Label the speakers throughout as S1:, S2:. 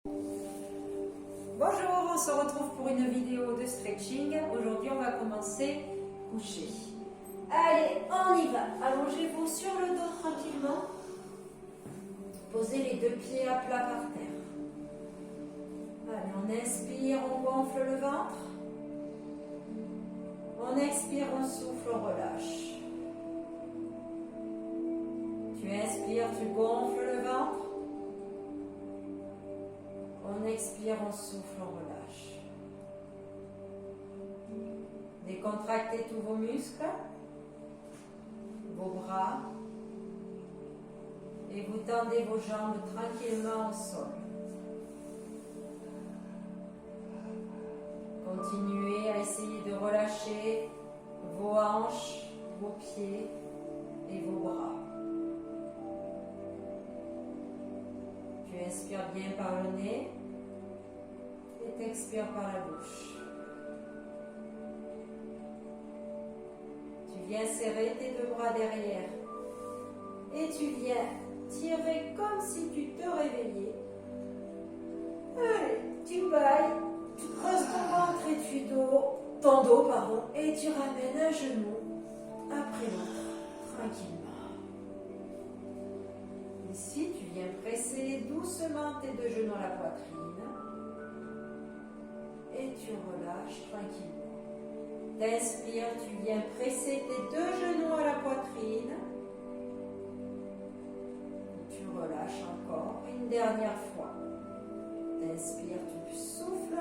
S1: Bonjour, on se retrouve pour une vidéo de stretching. Aujourd'hui, on va commencer couché. Allez, on y va. Allongez-vous sur le dos tranquillement. Posez les deux pieds à plat par terre. Allez, on inspire, on gonfle le ventre. On expire, on souffle, on relâche. Tu inspires, tu gonfles le ventre. On expire, on souffle, on relâche. Décontractez tous vos muscles, vos bras, et vous tendez vos jambes tranquillement au sol. Continuez à essayer de relâcher vos hanches, vos pieds et vos bras. Tu inspires bien par le nez et t'expires par la bouche. Tu viens serrer tes deux bras derrière et tu viens tirer comme si tu te réveillais. Allez, tu bailles, tu creuses ton ventre et ton dos, et tu ramènes un genou après l'autre, tranquillement. Ici, tu viens presser doucement tes deux genoux à la poitrine et tu relâches tranquillement. T'inspires, tu viens presser tes deux genoux à la poitrine. Tu relâches encore une dernière fois. T'inspires, tu souffles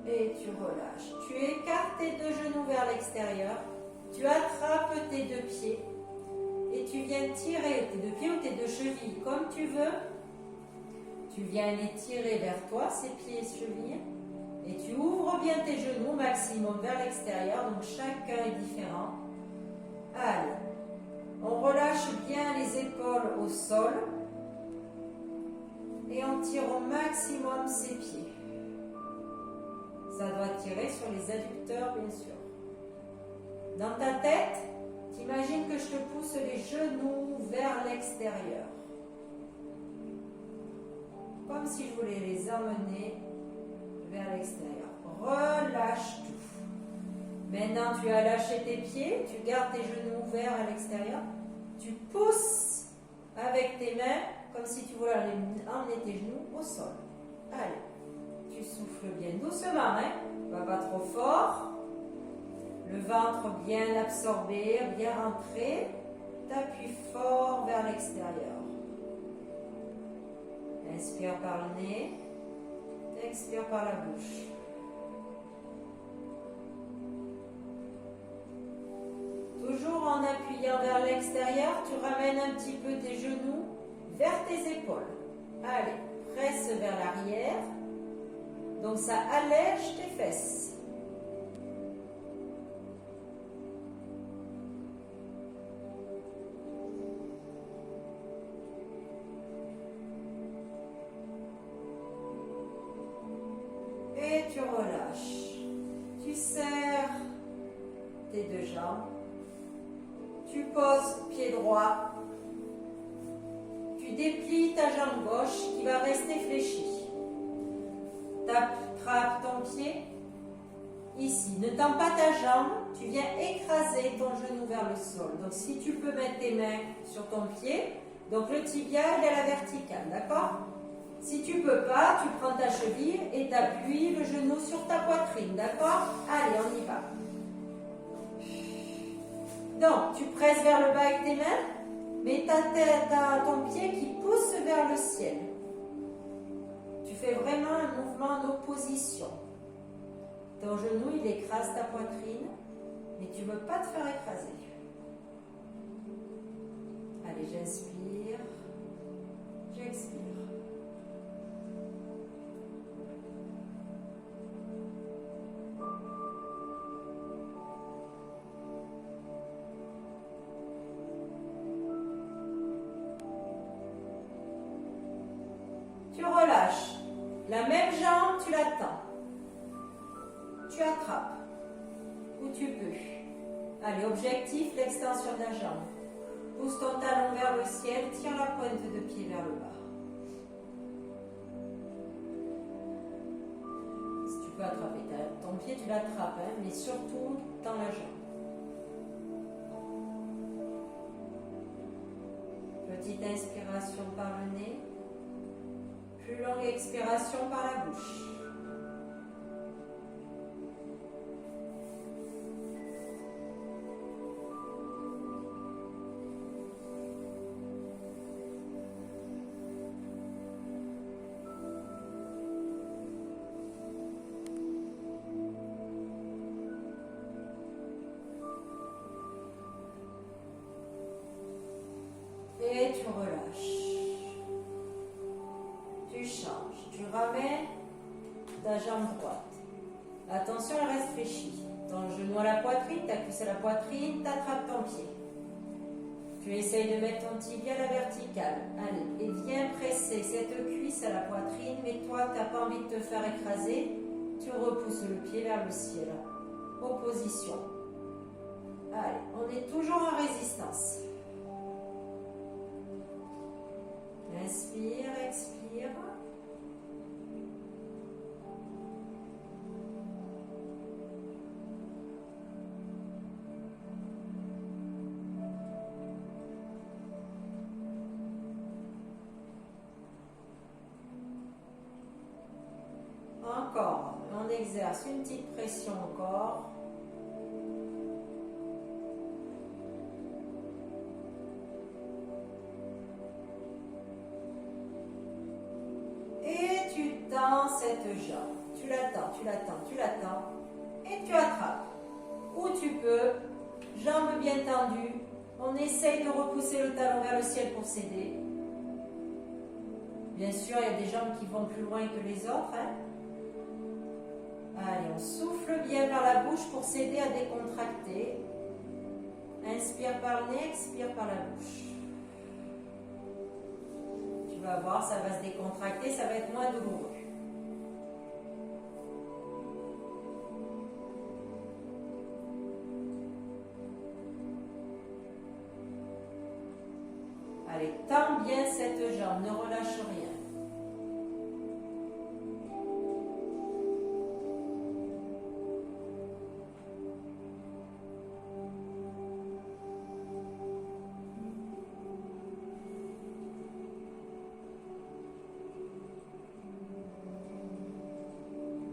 S1: et tu relâches. Tu écartes tes deux genoux vers l'extérieur. Tu attrapes tes deux pieds. Et tu viens tirer tes deux pieds ou tes deux chevilles comme tu veux. Tu viens les tirer vers toi, ces pieds et chevilles. Et tu ouvres bien tes genoux au maximum vers l'extérieur. Donc chacun est différent. Allez. On relâche bien les épaules au sol. Et on tire au maximum ses pieds. Ça doit tirer sur les adducteurs, bien sûr. Dans ta tête, t'imagines que je te pousse les genoux vers l'extérieur. Comme si je voulais les emmener vers l'extérieur. Relâche tout. Maintenant, tu as lâché tes pieds, tu gardes tes genoux ouverts à l'extérieur. Tu pousses avec tes mains, comme si tu voulais emmener tes genoux au sol. Allez, tu souffles bien doucement, hein? Pas trop fort. Le ventre bien absorbé, bien rentré. T'appuies fort vers l'extérieur. Inspire par le nez. Expire par la bouche. Toujours en appuyant vers l'extérieur, tu ramènes un petit peu tes genoux vers tes épaules. Allez, presse vers l'arrière. Donc ça allège tes fesses. Et tu relâches. Tu serres tes deux jambes. Tu poses pied droit. Tu déplies ta jambe gauche qui va rester fléchie. T'attrapes ton pied ici. Ne tends pas ta jambe. Tu viens écraser ton genou vers le sol. Donc si tu peux mettre tes mains sur ton pied, donc le tibia il est à la verticale, d'accord? Si tu peux pas, tu prends ta cheville et t'appuies le genou sur ta poitrine, d'accord? Allez, on y va. Donc, tu presses vers le bas avec tes mains, mais tu as ton pied qui pousse vers le ciel. Tu fais vraiment un mouvement en opposition. Ton genou, il écrase ta poitrine, mais tu ne veux pas te faire écraser. Allez, j'inspire, j'expire. Tu relâches. La même jambe, tu la tends. Tu attrapes. Où tu peux. Allez, objectif, l'extension de la jambe. Pousse ton talon vers le ciel, tire la pointe de pied vers le bas. peux attraper ton pied, tu l'attrapes, hein, mais surtout dans la jambe. Petite inspiration par le nez, plus longue expiration par la bouche. Et tu relâches. Tu changes. Tu ramènes ta jambe droite. Attention, elle reste fléchie. Ton genou à la poitrine, ta cuisse à la poitrine, t'attrapes ton pied. Tu essayes de mettre ton tibia à la verticale. Allez, et viens presser cette cuisse à la poitrine, mais toi, tu n'as pas envie de te faire écraser. Tu repousses le pied vers le ciel. Opposition. Allez, on est toujours en résistance. Inspire, expire. Encore, on exerce une petite pression encore. Cette jambe, tu l'attends et tu attrapes. Ou tu peux, jambes bien tendues, on essaye de repousser le talon vers le ciel pour s'aider. Bien sûr, il y a des jambes qui vont plus loin que les autres. Hein. Allez, on souffle bien par la bouche pour s'aider à décontracter. Inspire par le nez, expire par la bouche. Tu vas voir, ça va se décontracter, ça va être moins douloureux. Allez, tends bien cette jambe, ne relâche rien.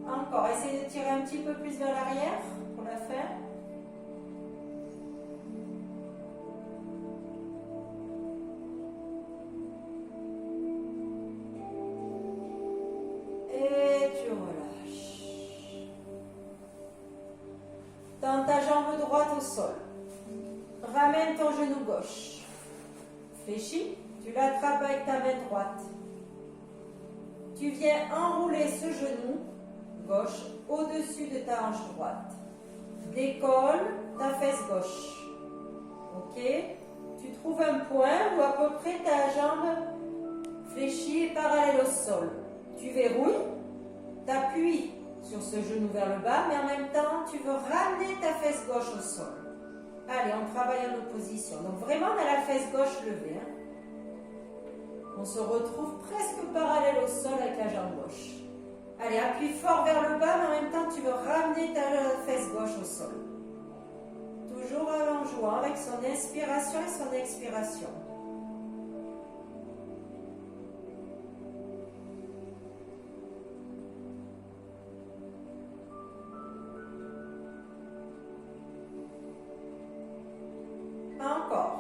S1: Encore, essayez de tirer un petit peu plus vers l'arrière pour la faire. Tends ta jambe droite au sol. Ramène ton genou gauche. Fléchis, tu l'attrapes avec ta main droite. Tu viens enrouler ce genou gauche au-dessus de ta hanche droite. Décolle ta fesse gauche. Ok? Tu trouves un point où à peu près ta jambe fléchie et parallèle au sol. Tu verrouilles, t'appuies sur ce genou vers le bas, mais en même temps, tu veux ramener ta fesse gauche au sol. Allez, on travaille en opposition. Donc vraiment, on a la fesse gauche levée. Hein. On se retrouve presque parallèle au sol avec la jambe gauche. Allez, appuie fort vers le bas, mais en même temps, tu veux ramener ta fesse gauche au sol. Toujours en jouant avec son inspiration et son expiration. Encore.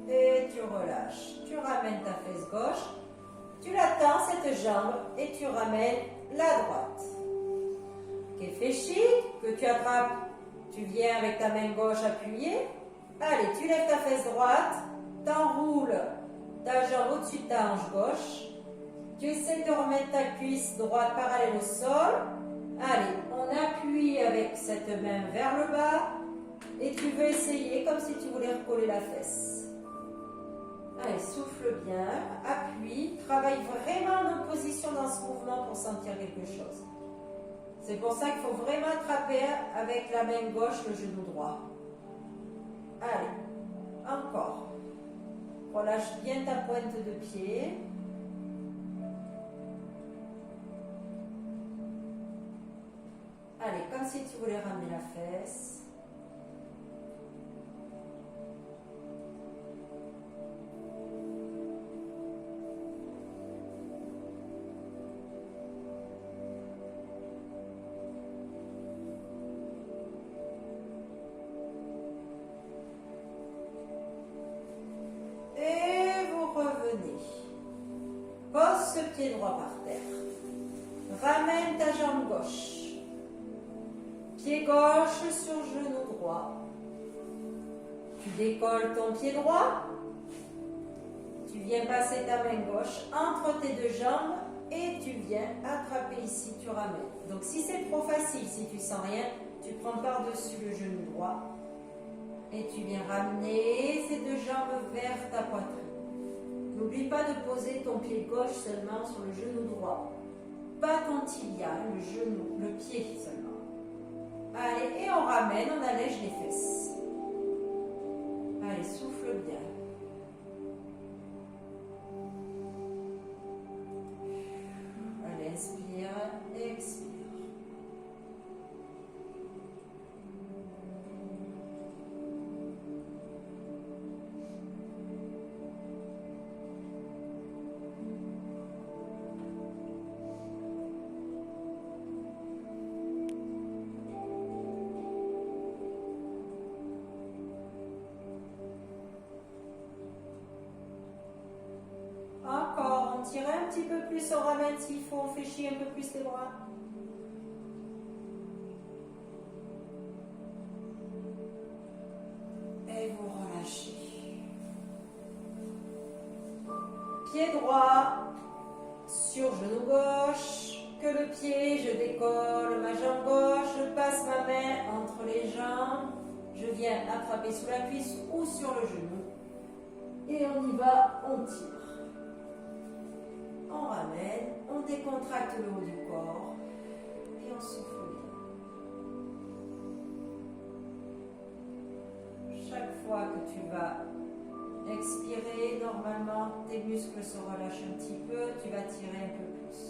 S1: Et tu relâches. Tu ramènes ta fesse gauche. Tu la tends cette jambe et tu ramènes la droite. Ok, fléchis, que tu attrapes. Tu viens avec ta main gauche appuyée. Allez, tu lèves ta fesse droite. T'enroules ta jambe au-dessus de ta hanche gauche. Tu essaies de remettre ta cuisse droite parallèle au sol. Allez, on appuie avec cette main vers le bas. Et tu veux essayer comme si tu voulais recoller la fesse. Allez, souffle bien, appuie. Travaille vraiment en opposition dans ce mouvement pour sentir quelque chose. C'est pour ça qu'il faut vraiment attraper avec la main gauche le genou droit. Allez, encore. Relâche bien ta pointe de pied. Allez, comme si tu voulais ramener la fesse. Pose ce pied droit par terre. Ramène ta jambe gauche. Pied gauche sur genou droit. Tu décolles ton pied droit. Tu viens passer ta main gauche entre tes deux jambes et tu viens attraper ici, tu ramènes. Donc si c'est trop facile, si tu sens rien, tu prends par-dessus le genou droit et tu viens ramener ces deux jambes vers ta poitrine. N'oublie pas de poser ton pied gauche seulement sur le genou droit. Pas ton tibia, le genou, le pied seulement. Allez, et on ramène, on allège les fesses. Allez, souffle bien. Allez, inspire, expire. Tire un petit peu plus, on ramène s'il faut, on fait chier un peu plus les bras. Et vous relâchez. Pied droit sur genou gauche. Que le pied, je décolle ma jambe gauche, je passe ma main entre les jambes. Je viens attraper sous la cuisse ou sur le genou. Et on y va, on tire. On ramène, on décontracte le haut du corps et on souffle bien. Chaque fois que tu vas expirer, normalement tes muscles se relâchent un petit peu, tu vas tirer un peu plus.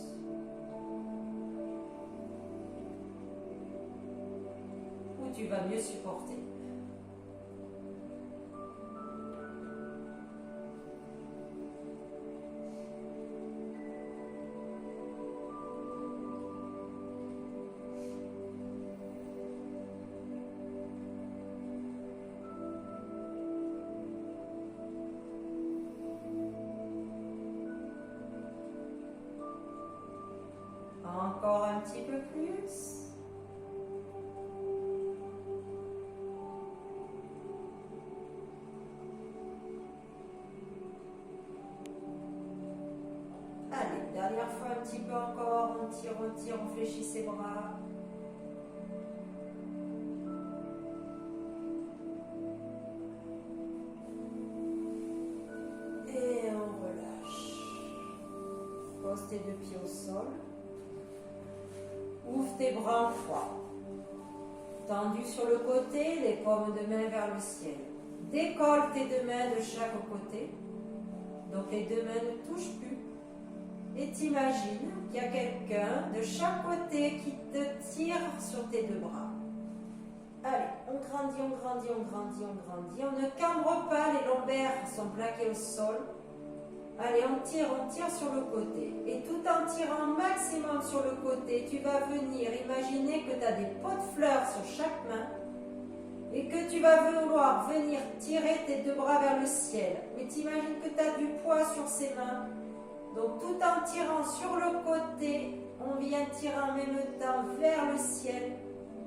S1: Ou tu vas mieux supporter. Encore un petit peu plus. Allez, dernière fois un petit peu encore. On tire, on fléchit ses bras. Et on relâche. Pose tes deux pieds au sol. Ouvre tes bras en croix. Tendus sur le côté, les paumes de main vers le ciel. Décolle tes deux mains de chaque côté. Donc les deux mains ne touchent plus. Et t'imagines qu'il y a quelqu'un de chaque côté qui te tire sur tes deux bras. Allez, on grandit, on grandit, on grandit, on grandit. On ne cambre pas, les lombaires sont plaqués au sol. Allez, on tire sur le côté. Et tout en tirant maximum sur le côté, tu vas venir imaginer que tu as des pots de fleurs sur chaque main et que tu vas vouloir venir tirer tes deux bras vers le ciel. Mais tu imagines que tu as du poids sur ces mains. Donc tout en tirant sur le côté, on vient tirer en même temps vers le ciel.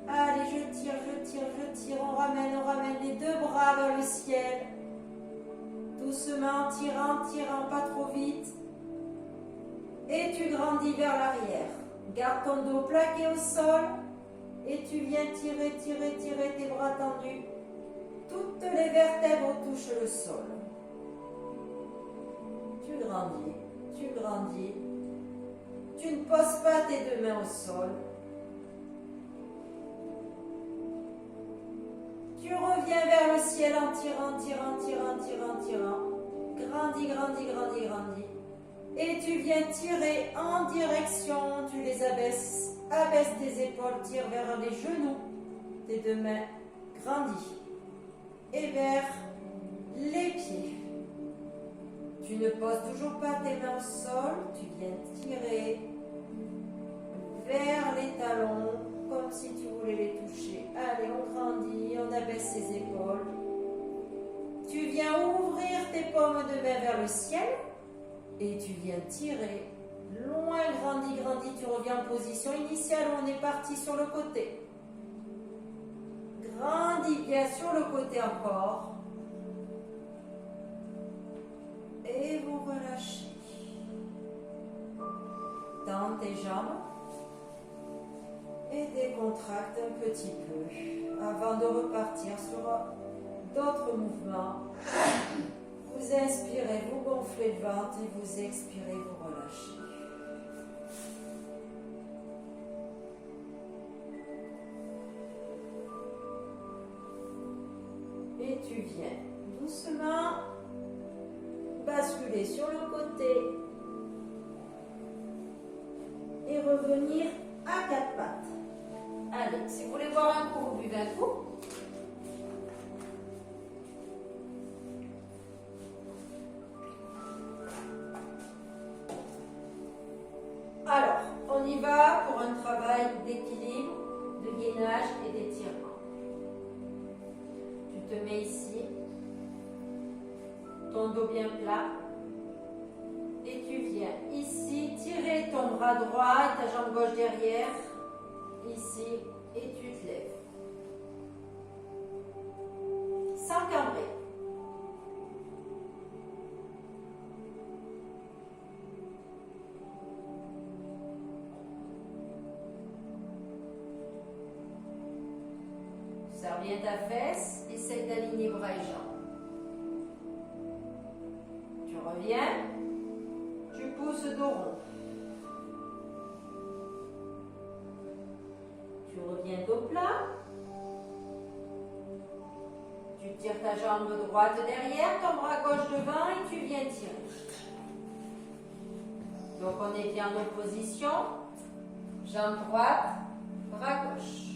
S1: Allez, je tire, on ramène les deux bras vers le ciel. Doucement, tirant, pas trop vite. Et tu grandis vers l'arrière. Garde ton dos plaqué au sol. Et tu viens tirer tes bras tendus. Toutes les vertèbres touchent le sol. Tu grandis. Tu ne poses pas tes deux mains au sol. reviens vers le ciel en tirant, tirant, tirant, tirant, tirant. Grandis, grandis, grandis, grandis. Et tu viens tirer en direction, tu les abaisses, abaisse tes épaules, tire vers les genoux, tes deux mains, grandis. Et vers les pieds. Tu ne poses toujours pas tes mains au sol, tu viens tirer vers les talons, comme si tu voulais les toucher. Allez, on grandit, on abaisse ses épaules. Tu viens ouvrir tes paumes de main vers le ciel et tu viens tirer loin, grandis, grandis. Tu reviens en position initiale où on est parti sur le côté. Grandis bien sur le côté encore. Et vous relâchez. Tends tes jambes. Et décontracte un petit peu avant de repartir sur d'autres mouvements. Vous inspirez, vous gonflez le ventre et vous expirez, vous relâchez. Et tu viens doucement basculer sur le côté et revenir à quatre pattes. Allez, si vous voulez boire un coup, vous buvez un coup. Alors, on y va pour un travail d'équilibre, de gainage et d'étirement. Tu te mets ici, ton dos bien plat, et tu viens ici tirer ton bras droit et ta jambe gauche derrière, ici, et tu te lèves. Sans cambrer. Serre bien ta fesse, essaye d'aligner bras et jambes. Tu reviens, tu pousses dos rond. Tu reviens dos plat. Tu tires ta jambe droite derrière, ton bras gauche devant et tu viens tirer. Donc on est bien en opposition. Jambe droite, bras gauche.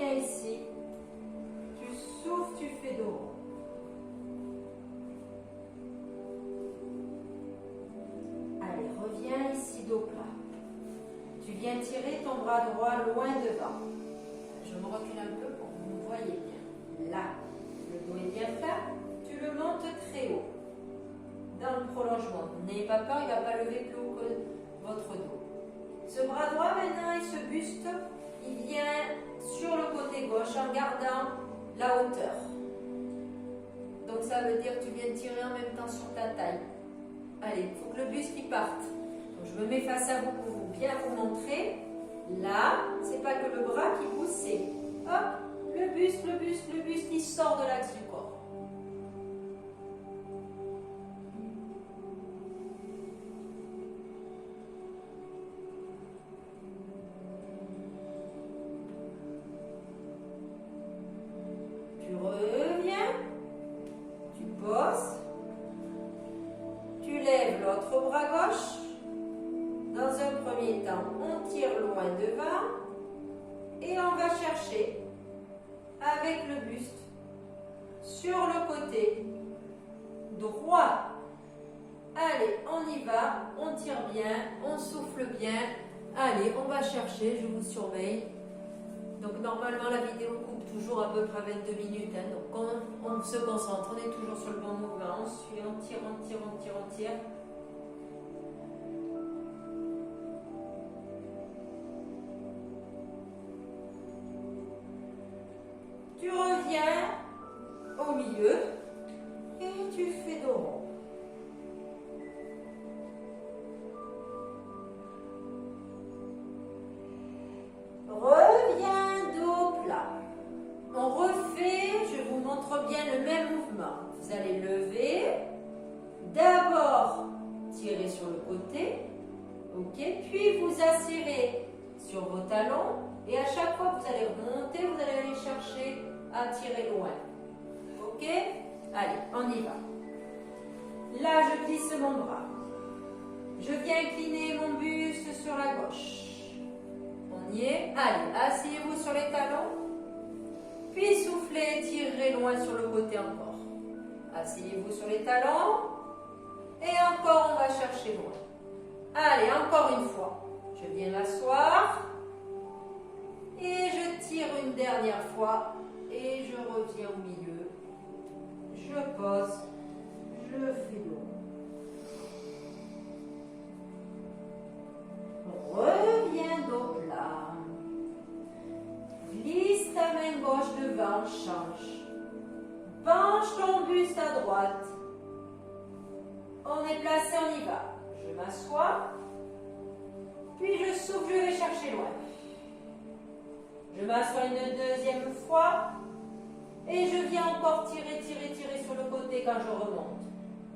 S1: Ici, tu souffles, tu fais dos rond. Allez, reviens ici, dos plat. Tu viens tirer ton bras droit loin devant. Je me recule un peu pour que vous me voyez bien. Là, le dos est bien plat. Tu le montes très haut. Dans le prolongement. N'ayez pas peur, il ne va pas lever plus haut que votre dos. Ce bras droit maintenant et ce buste, il vient sur le côté gauche en gardant la hauteur. Donc ça veut dire que tu viens tirer en même temps sur ta taille. Allez, il faut que le buste y parte. Donc je me mets face à vous pour bien vous montrer. Là, c'est pas que le bras qui pousse, c'est hop, le buste qui sort de l'axe du corps. Tu reviens, tu poses, tu lèves l'autre bras gauche. Dans un premier temps, on tire loin devant et on va chercher avec le buste sur le côté droit. Allez, on y va, on tire bien, on souffle bien. Allez, on va chercher, je vous surveille. Donc normalement la vidéo coupe toujours à peu près 22 minutes. Donc on se concentre, on est toujours sur le bon mouvement. On suit, on tire, on tire, on tire, on tire. Tu reviens au milieu et tu fais dos rond. même mouvement. Vous allez lever, d'abord tirer sur le côté, ok, puis vous assirez sur vos talons et à chaque fois que vous allez remonter, vous allez aller chercher à tirer loin. Ok? Allez, on y va. Là, je glisse mon bras. Je viens incliner mon buste sur la gauche. On y est. Allez, asseyez-vous sur les talons. Puis soufflez, tirez loin sur le côté encore. Asseyez-vous sur les talons. Et encore, on va chercher loin. Allez, encore une fois. Je viens m'asseoir. Et je tire une dernière fois. Et je reviens au milieu. Je pose. Je fais l'eau. Reviens dos plat. Glisse ta main gauche devant, change. Penche ton buste à droite. On est placé, on y va. Je m'assois. Puis je souffle, je vais chercher loin. Je m'assois une deuxième fois. Et je viens encore tirer sur le côté quand je remonte.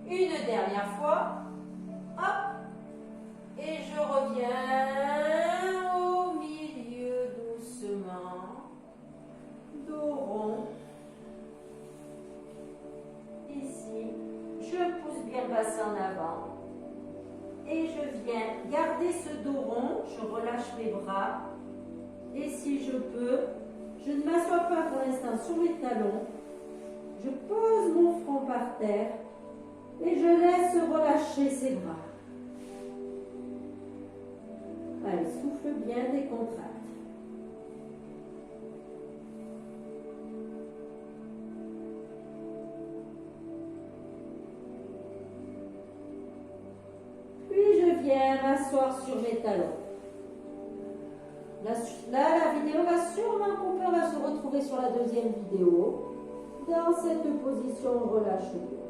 S1: Une dernière fois. Hop. Et je reviens au milieu doucement. Dos rond. Ici. Je pousse bien le bassin en avant. Et je viens garder ce dos rond. Je relâche mes bras. Et si je peux, je ne m'assois pas pour l'instant sur mes talons. Je pose mon front par terre. Et je laisse relâcher ses bras. Allez, souffle bien, décontracte. Puis je viens m'asseoir sur mes talons. Là, la vidéo va sûrement couper. On va se retrouver sur la deuxième vidéo. Dans cette position, on relâche bien.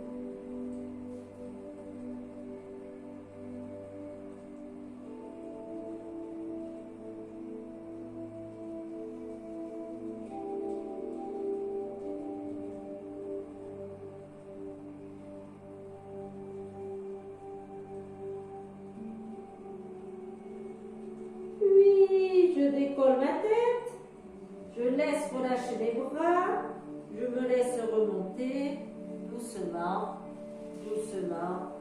S1: Je décolle ma tête, je laisse relâcher mes bras, je me laisse remonter doucement, doucement,